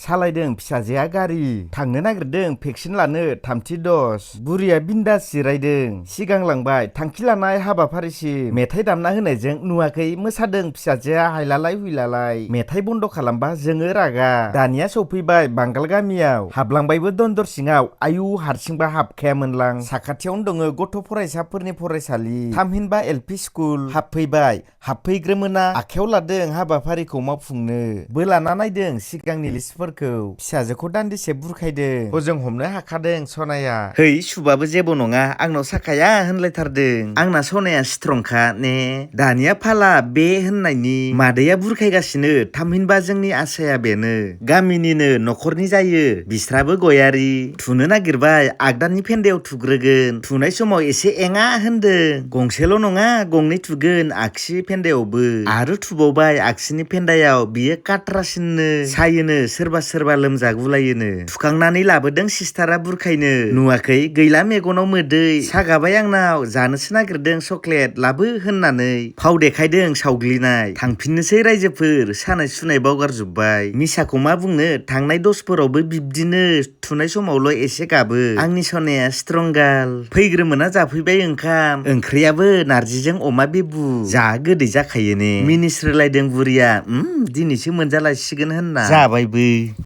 सालायदों फिसाजोआ गारि थांनो नागिरदों भेक्सिन लानो थामथि दस बुरिया बिन्दास जिरायदों सिगांलांबाय थांखि लानाय हाबाफारिसिम मेथाइ दामना होनायजों नुवाखै मोसादों फिसाजोआ हायलालाय हुइलालाय मेथाइ बन्द खालामबा जोङो रागा दानिया सफैबाय बांगाल गामियाव हाबलांबायबो दन्दर सिङाव आयु हारसिंबा हाबखायामोनलां साखाथियावनो दङ गथ' फरायसाफोरनि फरायसालि थामहिनबा एलपि स्कुल हाबफैबाय हाबफैग्रोमोना आखायाव लादों हाबाफारिखौ मावफुंनो बोलाना नायदों सिगांनि लिस्टफोरखौ फिसाजोखौ दान्दिसे बुरखायदों हजों हमनो हाखादों सनाया है सुबाबो जेबो नङा आंनाव साखाया होनलायथारदों आंना सनाया स्ट्रंखा ने दानिया फाला बे होननायनि मादैया बुरखायगासिनो थामहिनबा जोंनि आसाया बेनो गामिनिनो न'खरनि जायो बिस्राबो गयारि थुनो नागिरबाय आगदानि फेन्दायाव थुग्रोगोन थुनाय समाव एसे एङा होनदों गंसेल' नङा गंनै थुगोन आगसि फेन्दायावबो आरो थुबावबाय आगसिनि फेन्दायाव बियो काट्रासिननो सायोनो सोरबा सोरबा लोमजागुलायोनो थुखांनानै लाबोदों सिस्टारा बुरखायनो नुवाखै गैला मेगनाव मोदै सागाबाय आंनाव जानोसो नागिरदों चक्लेट लाबो होननानै फाव देखायदों सावग्लिनाय थांफिननोसै रायजोफोर सानाय सुनाय बावगारजोब्बाय मिसाखौ मा बुंनो थांनाय दसफोरावबो बिब्दिनो थुनाय समावल' एसे गाबो आंनि सनाया स्ट्रंगाल फैग्रोमोना जाफैबाय ओंखाम ओंख्रियाबो नारजिजों अमा बेबु जा गोदै जाखायो ने मिनिस्रोलायदों बुरिया दिनैसो मोनजालायसिगोन होनना जाबायबो।